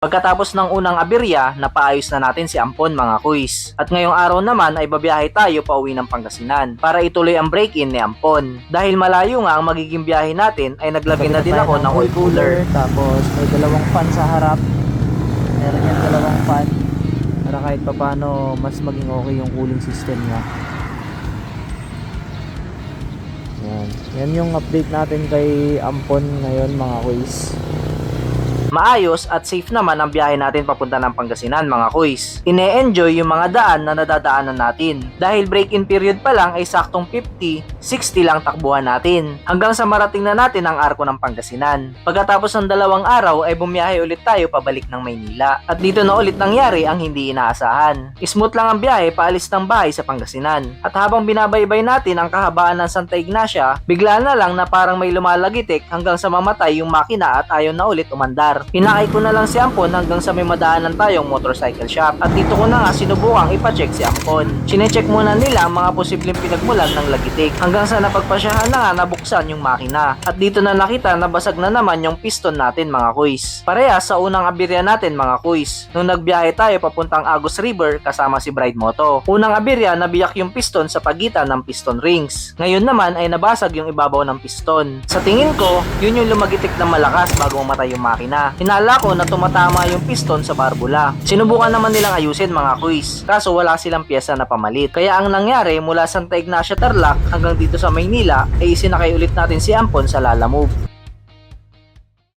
Pagkatapos ng unang aberya, napaayos na natin si Ampon mga kuys. At ngayong araw naman ay babiyahe tayo pauwi ng Pangasinan para ituloy ang break-in ni Ampon. Dahil malayo nga ang magiging biyahe natin ay naglagay na din ako ng oil cooler. Tapos may dalawang fan sa harap. Meron yan dalawang fan para kahit papano mas maging okay yung cooling system niya. Yan yung update natin kay Ampon ngayon mga kuys. Maayos at safe naman ang biyahe natin papunta ng Pangasinan mga kuys. Ine-enjoy yung mga daan na nadadaanan natin. Dahil break-in period pa lang ay saktong 50-60 lang takbuhan natin. Hanggang sa marating na natin ang arko ng Pangasinan. Pagkatapos ng 2 araw ay bumiyahe ulit tayo pabalik ng Maynila. At dito na ulit nangyari ang hindi inaasahan. Smooth lang ang biyahe paalis ng bahay sa Pangasinan. At habang binabaybay natin ang kahabaan ng Santa Ignacia, bigla na lang na parang may lumalagitik hanggang sa mamatay yung makina at ayaw na ulit umandar. Hinakay ko na lang si Ampon hanggang sa may madaanan tayong motorcycle shop at dito ko na nga sinubukang ipacheck si Ampon. Sinecheck muna nila ang mga posibleng pinagmulan ng lagitik hanggang sa napagpasyahan na nga nabuksan yung makina at dito na nakita na basag na naman yung piston natin mga kuys. Parehas sa unang aberya natin mga kuys. Nung nagbiyahe tayo papuntang Agus River kasama si Bride Moto. Unang aberya nabiyak yung piston sa pagitan ng piston rings. Ngayon naman ay nabasag yung ibabaw ng piston. Sa tingin ko, yun yung lumagitik na malakas bago mamatay yung makina. Hinala ko na tumatama yung piston sa barbula. Sinubukan naman nilang ayusin mga kuys, kaso wala silang pyesa na pamalit. Kaya ang nangyari mula Santa Ignacia Tarlac hanggang dito sa Maynila ay isinakay ulit natin si Ampon sa Lalamove.